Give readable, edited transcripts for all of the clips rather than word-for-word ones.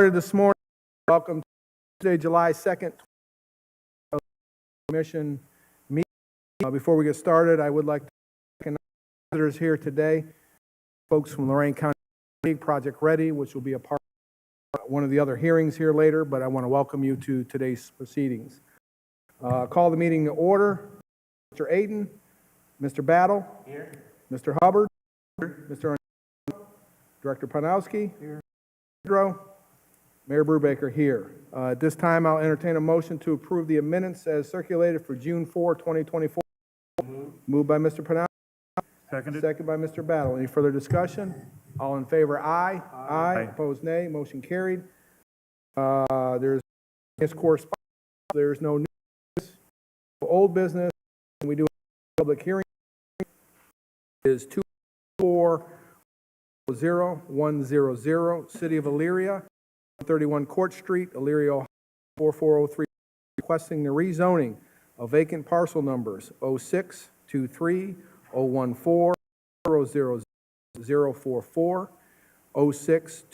Started this morning. Welcome to Tuesday, July 2nd, Commission meeting. Before we get started, I would like to recognize visitors here today, folks from Lorain County Project Ready, which will be a part of one of the other hearings here later, but I want to welcome you to today's proceedings. Call the meeting to order. Mr. Aden, Mr. Battle, here. Mr. Hubbard, here. Mr. Director Panowski, here. Pedro, Mayor Brubaker here. At this time, I'll entertain a motion to approve the minutes as circulated for June 4, 2024. Moved by Mr. Panowski. Seconded. Second by Mr. Battle. Any further discussion? All in favor, aye. Aye. Opposed, nay. Motion carried. There's correspondence. There's no new business. Old business. We do a public hearing. It is 240-100, City of Elyria, 31 Court Street, Elyria, Ohio, 4403, requesting the rezoning of vacant parcel numbers 0623 014 00044, 06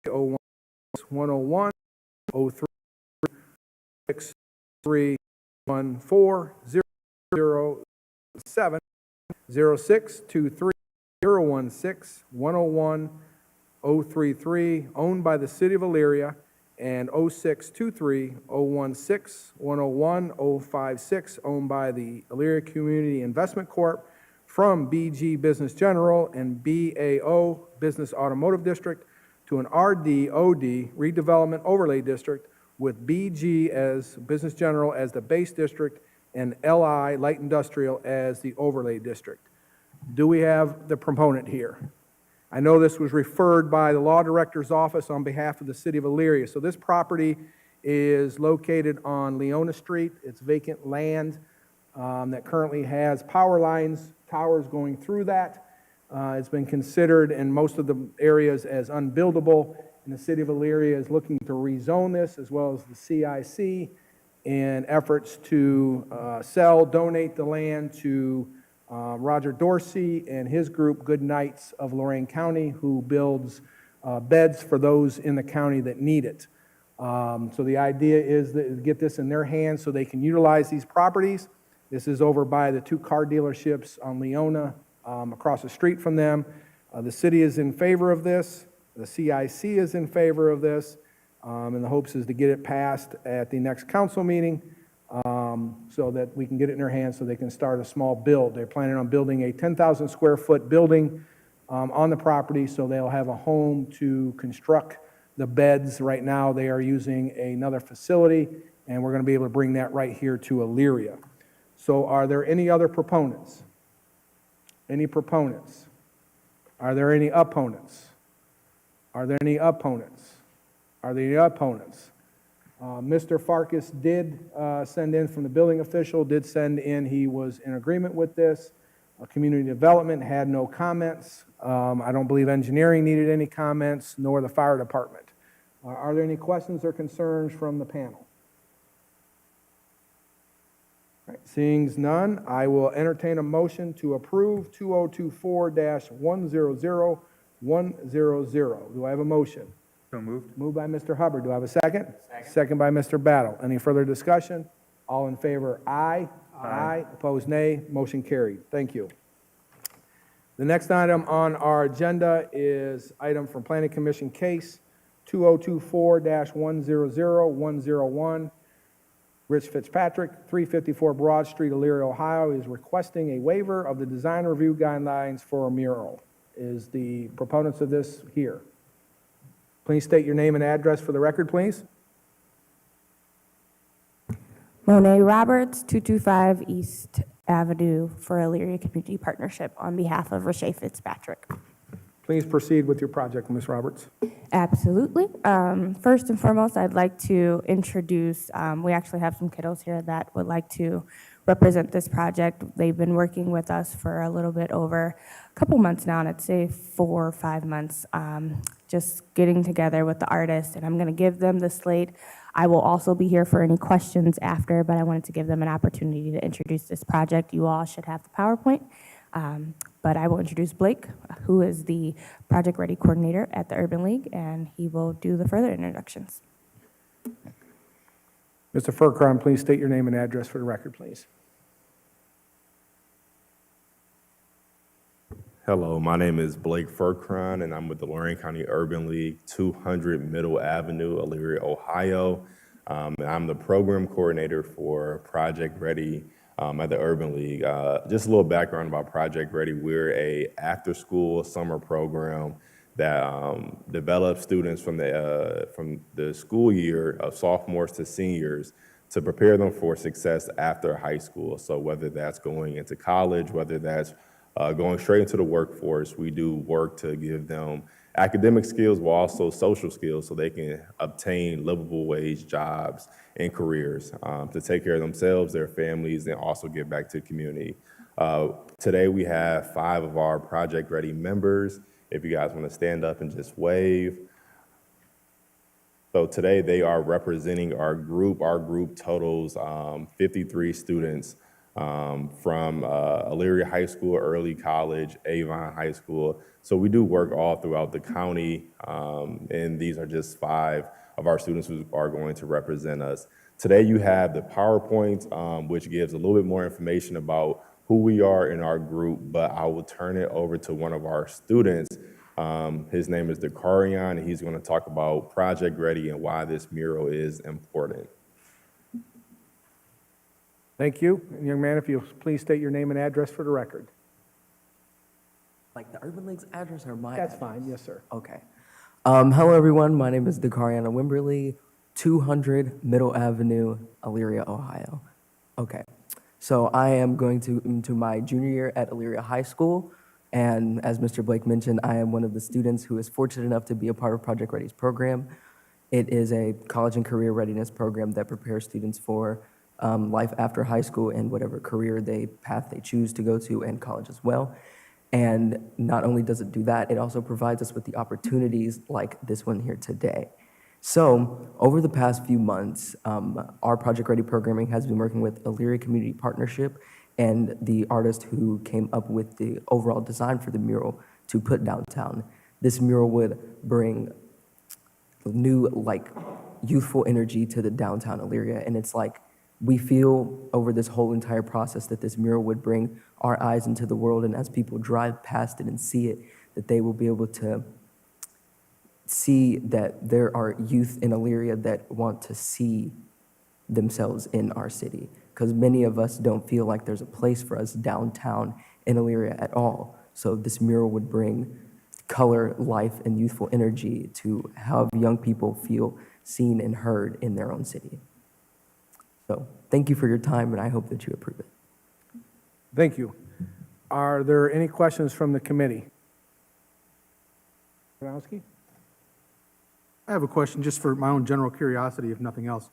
01 101, 03 6314 007, 06 23 016 101 033, owned by the City of Elyria, and 06 23 016 101 056, owned by the Elyria Community Investment Corp. From BG Business General and BAO Business Automotive District to an RDOD Redevelopment Overlay District, with BG as Business General as the base district and LI Light Industrial as the overlay district. Do we have the proponent here? I know this was referred by the Law Director's Office on behalf of the City of Elyria. So this property is located on Leona Street. It's vacant land that currently has power lines, towers going through that. It's been considered in most of the areas as unbuildable, and the City of Elyria is looking to rezone this, as well as the CIC, in efforts to donate the land to Roger Dorsey and his group, Good Nights of Lorain County, who builds beds for those in the county that need it. So the idea is to get this in their hands so they can utilize these properties. This is over by the two car dealerships on Leona, across the street from them. The city is in favor of this. The CIC is in favor of this. And the hopes is to get it passed at the next council meeting so that we can get it in their hands so they can start a small build. They're planning on building a 10,000 square foot building on the property, so they'll have a home to construct the beds. Right now they are using another facility, and we're going to be able to bring that right here to Elyria. So are there any other proponents? Any proponents? Are there any opponents? Are there any opponents? Are there any opponents? Mr. Farkas did send in from the building official, he was in agreement with this. Community development had no comments. I don't believe engineering needed any comments, nor the fire department. Are there any questions or concerns from the panel? All right, seeing none, I will entertain a motion to approve 2024-100-100. Do I have a motion? So moved. Moved by Mr. Hubbard. Do I have a second? Second. Second by Mr. Battle. Any further discussion? All in favor, aye. Aye. Opposed, nay. Motion carried. Thank you. The next item on our agenda is item from Planning Commission case 2024-100-101. Rich Fitzpatrick, 354 Broad Street, Elyria, Ohio, is requesting a waiver of the design review guidelines for a mural. Is the proponents of this here? Please state your name and address for the record, please. Monet Roberts, 225 East Avenue for Elyria Community Partnership on behalf of Rich Fitzpatrick. Please proceed with your project, Ms. Roberts. Absolutely. First and foremost, I'd like to introduce, we actually have some kiddos here that would like to represent this project. They've been working with us for a little bit over a couple months now, and I'd say 4 or 5 months, just getting together with the artists, and I'm going to give them the slate. I will also be here for any questions after, but I wanted to give them an opportunity to introduce this project. You all should have the PowerPoint. But I will introduce Blake, who is the Project Ready Coordinator at the Urban League, and he will do the further introductions. Mr. Furcron, please state your name and address for the record, please. Hello, my name is Blake Furcron, and I'm with the Lorain County Urban League, 200 Middle Avenue, Elyria, Ohio. And I'm the program coordinator for Project Ready at the Urban League. Just a little background about Project Ready. We're a after-school summer program that develops students from the school year of sophomores to seniors to prepare them for success after high school. So whether that's going into college, whether that's going straight into the workforce, we do work to give them academic skills, but also social skills so they can obtain livable wage jobs and careers to take care of themselves, their families, and also give back to the community. Today we have 5 of our Project Ready members. If you guys want to stand up and just wave. So today they are representing our group. Our group totals 53 students from Elyria High School, Early College, Avon High School. So we do work all throughout the county, and these are just 5 of our students who are going to represent us. Today you have the PowerPoint, which gives a little bit more information about who we are in our group, but I will turn it over to one of our students. His name is Dakarian, and he's going to talk about Project Ready and why this mural is important. Thank you. And young man, if you'll please state your name and address for the record. Like the Urban League's address or my That's address? fine, yes, sir. Okay. Hello, everyone. My name is Dakariana Wimberly, 200 Middle Avenue, Elyria, Ohio. Okay. So I am going into my junior year at Elyria High School. And as Mr. Blake mentioned, I am one of the students who is fortunate enough to be a part of Project Ready's program. It is a college and career readiness program that prepares students for life after high school and whatever career path they choose to go to, and college as well. And not only does it do that, it also provides us with the opportunities like this one here today. So over the past few months, our Project Ready programming has been working with Elyria Community Partnership and the artist who came up with the overall design for the mural to put downtown. This mural would bring new, youthful energy to the downtown Elyria, and it's like we feel over this whole entire process that this mural would bring our eyes into the world, and as people drive past it and see it, that they will be able to see that there are youth in Elyria that want to see themselves in our city, because many of us don't feel like there's a place for us downtown in Elyria at all. So this mural would bring color, life, and youthful energy to have young people feel seen and heard in their own city. So thank you for your time, and I hope that you approve it. Thank you. Are there any questions from the committee? Adamski? I have a question just for my own general curiosity, if nothing else.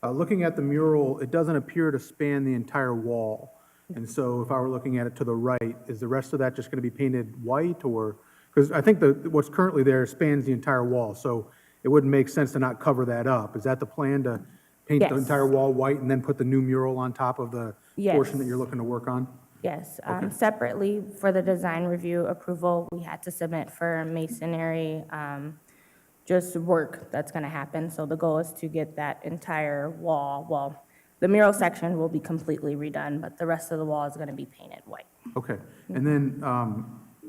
Looking at the mural, it doesn't appear to span the entire wall. And so if I were looking at it to the right, is the rest of that just going to be painted white, or, because I think what's currently there spans the entire wall, so it wouldn't make sense to not cover that up. Is that the plan, to paint the Yes. entire wall white and then put the new mural on top of the portion that Yes. you're looking to work on? Yes, separately for the design review approval, we had to submit for masonry, just work that's gonna happen. So the goal is to get that entire wall, well, the mural section will be completely redone, but the rest of the wall is gonna be painted white. Okay. And then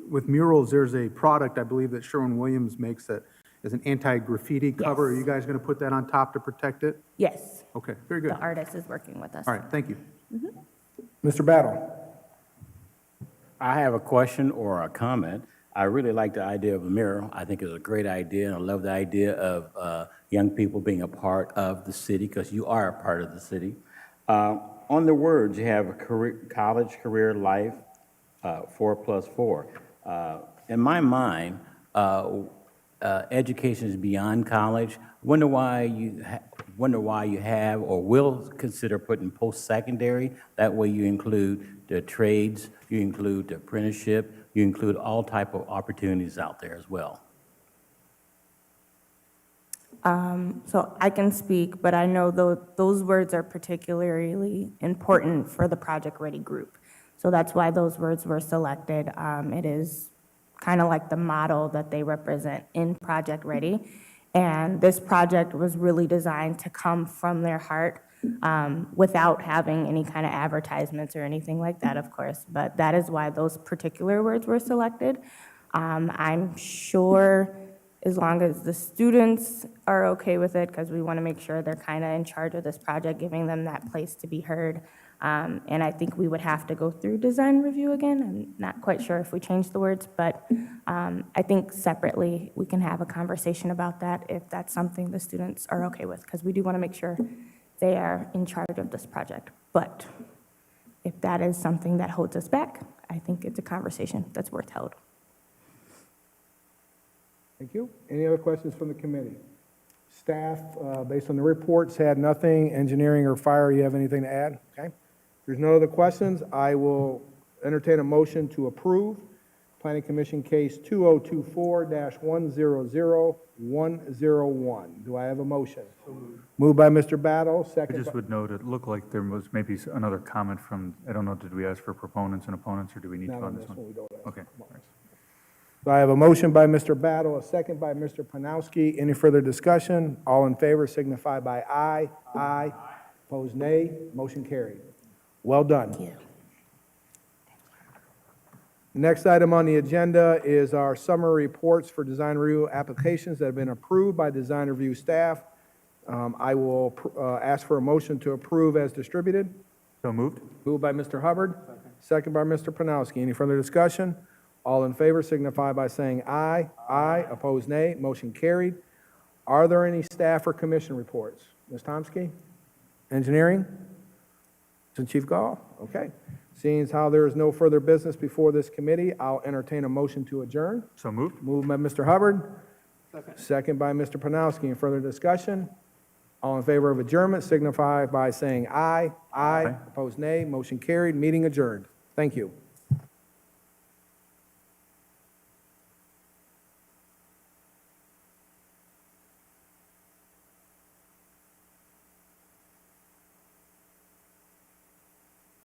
with murals, there's a product, I believe, that Sherwin-Williams makes that is an anti-graffiti cover. Are Yes. you guys going to put that on top to protect it? Yes, Okay, very good. the artist is working with us. All right, thank you. Mr. Battle? I have a question or a comment. I really like the idea of a mural. I think it's a great idea, and I love the idea of young people being a part of the city, because you are a part of the city. On the words, you have a college, career, life, 4+4. In my mind, education is beyond college. Wonder why you have or will consider putting post-secondary. That way you include the trades, you include the apprenticeship, you include all type of opportunities out there as well. So I can speak, but I know those words are particularly important for the Project Ready group. So that's why those words were selected. It is kind of like the model that they represent in Project Ready. And this project was really designed to come from their heart without having any kind of advertisements or anything like that, of course. But that is why those particular words were selected. I'm sure as long as the students are okay with it, because we want to make sure they're kind of in charge of this project, giving them that place to be heard. And I think we would have to go through design review again. I'm not quite sure if we change the words, but I think separately, we can have a conversation about that if that's something the students are okay with, because we do want to make sure they are in charge of this project. But if that is something that holds us back, I think it's a conversation that's worth held. Thank you. Any other questions from the committee? Staff, based on the reports, had nothing. Engineering or fire, you have anything to add? Okay. If there's no other questions, I will entertain a motion to approve Planning Commission Case 2024-100-101. Do I have a motion? Moved by Mr. Battle, I second just by... would note, it looked like there was maybe another comment from, I don't know, did we ask for proponents and opponents, or do we need to Not on on this this one, one? we don't ask. Okay. So I have a motion by Mr. Battle, a second by Mr. Panowski. Any further discussion? All in favor signify by aye. Aye. Opposed, nay. Motion carried. Well done. Next item on the agenda is our summary reports for design review applications that have been approved by design review staff. I will ask for a motion to approve as distributed. So moved? Moved by Mr. Hubbard, second by Mr. Panowski. Any further discussion? All in favor signify by saying aye. Aye. Opposed, nay. Motion carried. Are there any staff or commission reports? Ms. Tomsky? Engineering? And Chief Gall? Okay. Seeing as how there is no further business before this committee, I'll entertain a motion to adjourn. So moved? Moved by Mr. Hubbard. Second by Mr. Panowski. Any further discussion? All in favor of adjournment signify by saying aye. Aye. Opposed, nay. Motion carried. Meeting adjourned. Thank you.